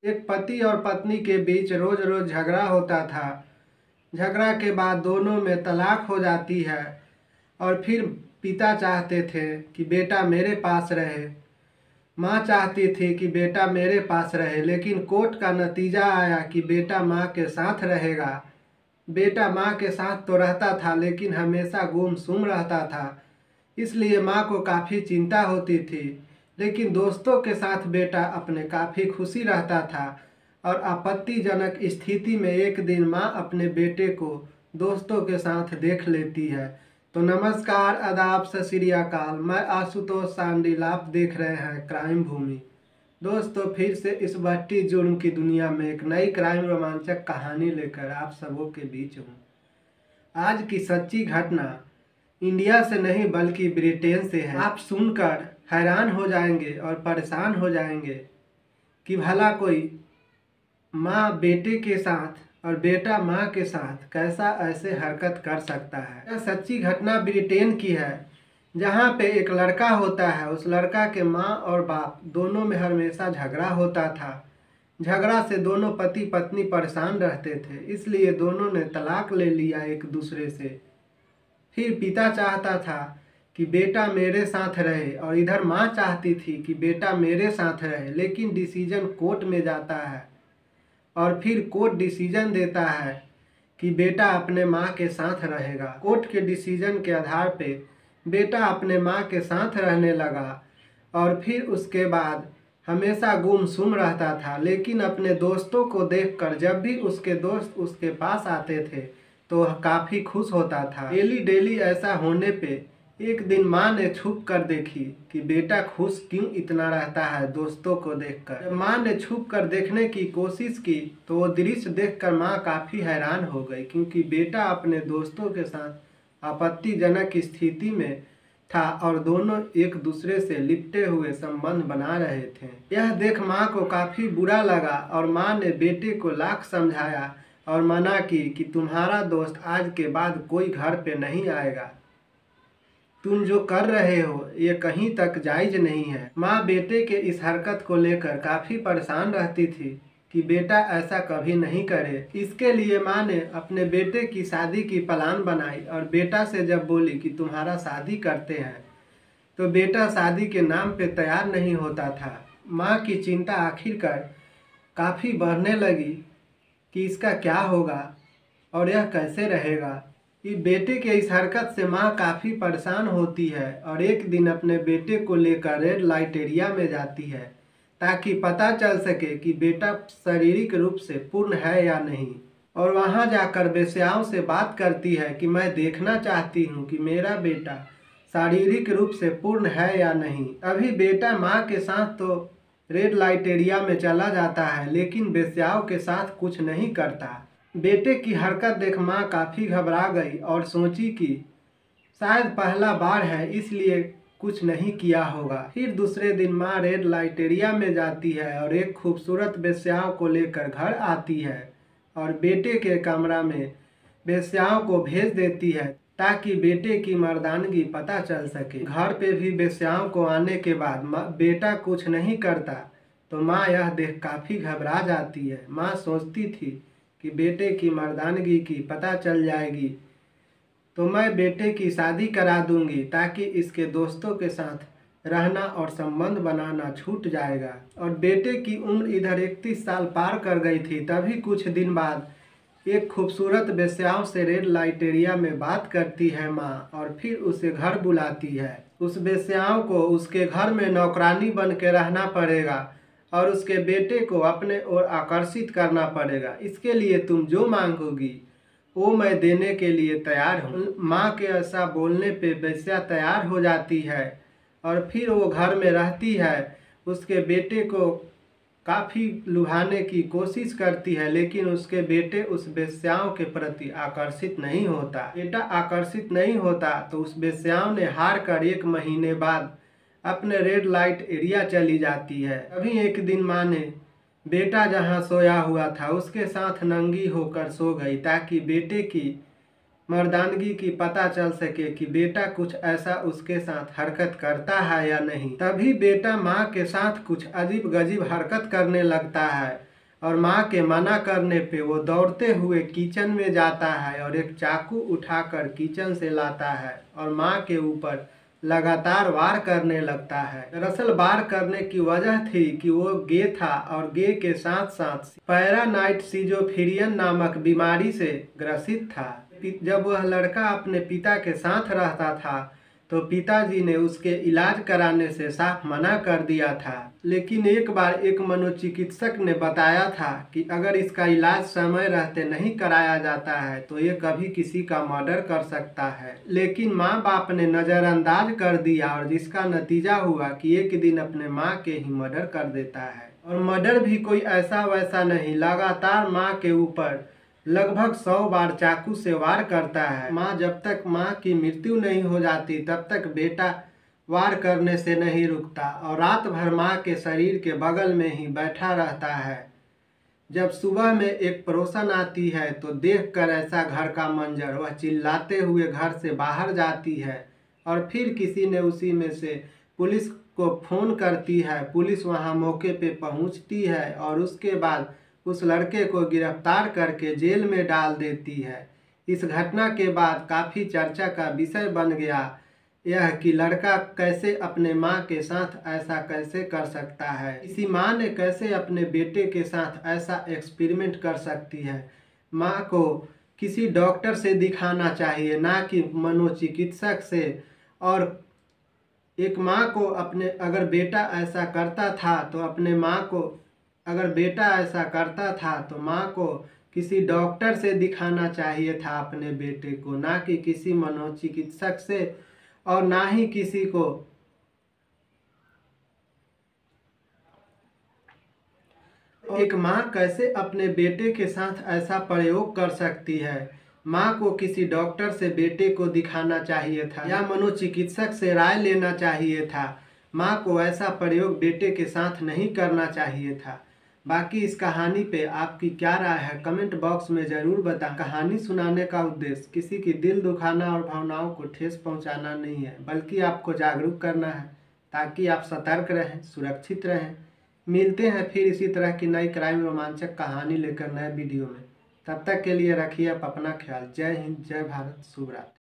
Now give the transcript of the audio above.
एक पति और पत्नी के बीच रोज रोज झगड़ा होता था। झगड़ा के बाद दोनों में तलाक हो जाती है और फिर पिता चाहते थे कि बेटा मेरे पास रहे। माँ चाहती थी कि बेटा मेरे पास रहे, लेकिन कोर्ट का नतीजा आया कि बेटा माँ के साथ रहेगा। बेटा माँ के साथ तो रहता था लेकिन हमेशा गुमसुम रहता था, इसलिए माँ को काफ़ी चिंता होती थी। लेकिन दोस्तों के साथ बेटा अपने काफ़ी खुशी रहता था और आपत्तिजनक स्थिति में एक दिन माँ अपने बेटे को दोस्तों के साथ देख लेती है। तो नमस्कार, आदाब, सत श्री अकाल। मैं आशुतोष सांडिल, आप देख रहे हैं क्राइम भूमि। दोस्तों, फिर से इस भट्टी जुर्म की दुनिया में एक नई क्राइम रोमांचक कहानी लेकर आप सबों के बीच हूँ। आज की सच्ची घटना इंडिया से नहीं बल्कि ब्रिटेन से है। आप सुनकर हैरान हो जाएंगे और परेशान हो जाएंगे कि भला कोई माँ बेटे के साथ और बेटा माँ के साथ कैसा ऐसे हरकत कर सकता है। यह सच्ची घटना ब्रिटेन की है, जहाँ पे एक लड़का होता है। उस लड़का के माँ और बाप दोनों में हमेशा झगड़ा होता था। झगड़ा से दोनों पति पत्नी परेशान रहते थे, इसलिए दोनों ने तलाक ले लिया एक दूसरे से। फिर पिता चाहता था कि बेटा मेरे साथ रहे और इधर माँ चाहती थी कि बेटा मेरे साथ रहे, लेकिन डिसीजन कोर्ट में जाता है और फिर कोर्ट डिसीजन देता है कि बेटा अपने माँ के साथ रहेगा। कोर्ट के डिसीजन के आधार पे बेटा अपने माँ के साथ रहने लगा और फिर उसके बाद हमेशा गुमसुम रहता था। लेकिन अपने दोस्तों को देखकर जब भी उसके दोस्त उसके पास आते थे तो काफ़ी खुश होता था। डेली डेली ऐसा होने पे एक दिन माँ ने छुप कर देखी कि बेटा खुश क्यों इतना रहता है दोस्तों को देखकर। जब माँ ने छुप कर देखने की कोशिश की तो वो दृश्य देखकर माँ काफ़ी हैरान हो गई, क्योंकि बेटा अपने दोस्तों के साथ आपत्तिजनक स्थिति में था और दोनों एक दूसरे से लिपटे हुए संबंध बना रहे थे। यह देख माँ को काफ़ी बुरा लगा और माँ ने बेटे को लाख समझाया और मना की कि तुम्हारा दोस्त आज के बाद कोई घर पे नहीं आएगा। तुम जो कर रहे हो ये कहीं तक जायज नहीं है। माँ बेटे के इस हरकत को लेकर काफ़ी परेशान रहती थी कि बेटा ऐसा कभी नहीं करे। इसके लिए माँ ने अपने बेटे की शादी की प्लान बनाई और बेटा से जब बोली कि तुम्हारा शादी करते हैं, तो बेटा शादी के नाम पे तैयार नहीं होता था। माँ की चिंता आखिरकार काफ़ी बढ़ने लगी कि इसका क्या होगा और यह कैसे रहेगा। कि बेटे के इस हरकत से माँ काफ़ी परेशान होती है और एक दिन अपने बेटे को लेकर रेड लाइट एरिया में जाती है ताकि पता चल सके कि बेटा शारीरिक रूप से पूर्ण है या नहीं। और वहाँ जाकर वेश्याओं से बात करती है कि मैं देखना चाहती हूँ कि मेरा बेटा शारीरिक रूप से पूर्ण है या नहीं। अभी बेटा माँ के साथ तो रेड लाइट एरिया में चला जाता है, लेकिन वेश्याओं के साथ कुछ नहीं करता। बेटे की हरकत देख माँ काफ़ी घबरा गई और सोची कि शायद पहला बार है इसलिए कुछ नहीं किया होगा। फिर दूसरे दिन माँ रेड लाइट एरिया में जाती है और एक खूबसूरत वेश्याओं को लेकर घर आती है और बेटे के कमरा में वेश्याओं को भेज देती है ताकि बेटे की मर्दानगी पता चल सके। घर पे भी वेश्याओं को आने के बाद बेटा कुछ नहीं करता तो माँ यह देख काफ़ी घबरा जाती है। माँ सोचती थी कि बेटे की मर्दानगी की पता चल जाएगी तो मैं बेटे की शादी करा दूंगी ताकि इसके दोस्तों के साथ रहना और संबंध बनाना छूट जाएगा। और बेटे की उम्र इधर 31 साल पार कर गई थी। तभी कुछ दिन बाद एक खूबसूरत वेश्याओं से रेड लाइट एरिया में बात करती है माँ और फिर उसे घर बुलाती है। उस वेश्याओं को उसके घर में नौकरानी बन के रहना पड़ेगा और उसके बेटे को अपने ओर आकर्षित करना पड़ेगा। इसके लिए तुम जो मांगोगी वो मैं देने के लिए तैयार हूँ। माँ के ऐसा बोलने पे वेश्या तैयार हो जाती है और फिर वो घर में रहती है। उसके बेटे को काफ़ी लुभाने की कोशिश करती है, लेकिन उसके बेटे उस वेश्याओं के प्रति आकर्षित नहीं होता। बेटा आकर्षित नहीं होता तो उस वेश्याओं ने हार कर 1 महीने बाद अपने रेड लाइट एरिया चली जाती है। अभी एक दिन माँ ने बेटा जहाँ सोया हुआ था उसके साथ नंगी होकर सो गई ताकि बेटे की मर्दानगी की पता चल सके कि बेटा कुछ ऐसा उसके साथ हरकत करता है या नहीं। तभी बेटा माँ के साथ कुछ अजीब गजीब हरकत करने लगता है और माँ के मना करने पे वो दौड़ते हुए किचन में जाता है और एक चाकू उठाकर किचन से लाता है और माँ के ऊपर लगातार वार करने लगता है। दरअसल वार करने की वजह थी कि वो गे था और गे के साथ साथ पैरानाइट सिजोफ्रेनिया नामक बीमारी से ग्रसित था। जब वह लड़का अपने पिता के साथ रहता था तो पिताजी ने उसके इलाज कराने से साफ मना कर दिया था। लेकिन एक बार एक मनोचिकित्सक ने बताया था कि अगर इसका इलाज समय रहते नहीं कराया जाता है तो ये कभी किसी का मर्डर कर सकता है। लेकिन माँ बाप ने नज़रअंदाज कर दिया और जिसका नतीजा हुआ कि एक दिन अपने माँ के ही मर्डर कर देता है। और मर्डर भी कोई ऐसा वैसा नहीं, लगातार माँ के ऊपर लगभग 100 बार चाकू से वार करता है। जब तक माँ की मृत्यु नहीं हो जाती तब तक बेटा वार करने से नहीं रुकता और रात भर माँ के शरीर के बगल में ही बैठा रहता है। जब सुबह में एक पड़ोसन आती है तो देखकर ऐसा घर का मंजर वह चिल्लाते हुए घर से बाहर जाती है और फिर किसी ने उसी में से पुलिस को फ़ोन करती है। पुलिस वहाँ मौके पे पहुँचती है और उसके बाद उस लड़के को गिरफ्तार करके जेल में डाल देती है। इस घटना के बाद काफ़ी चर्चा का विषय बन गया यह कि लड़का कैसे अपने माँ के साथ ऐसा कैसे कर सकता है, किसी माँ ने कैसे अपने बेटे के साथ ऐसा एक्सपेरिमेंट कर सकती है। माँ को किसी डॉक्टर से दिखाना चाहिए, ना कि मनोचिकित्सक से। और एक माँ को अपने अगर बेटा ऐसा करता था तो अपने माँ को अगर बेटा ऐसा करता था तो माँ को किसी डॉक्टर से दिखाना चाहिए था अपने बेटे को, ना कि किसी मनोचिकित्सक से और ना ही किसी को। एक माँ कैसे अपने बेटे के साथ ऐसा प्रयोग कर सकती है। माँ को किसी डॉक्टर से बेटे को दिखाना चाहिए था या मनोचिकित्सक से राय लेना चाहिए था। माँ को ऐसा प्रयोग बेटे के साथ नहीं करना चाहिए था। बाकी इस कहानी पे आपकी क्या राय है कमेंट बॉक्स में ज़रूर बताएं। कहानी सुनाने का उद्देश्य किसी की दिल दुखाना और भावनाओं को ठेस पहुंचाना नहीं है, बल्कि आपको जागरूक करना है ताकि आप सतर्क रहें, सुरक्षित रहें। मिलते हैं फिर इसी तरह की नई क्राइम रोमांचक कहानी लेकर नए वीडियो में। तब तक के लिए रखिए आप अपना ख्याल। जय हिंद, जय भारत, शुभ रात्रि।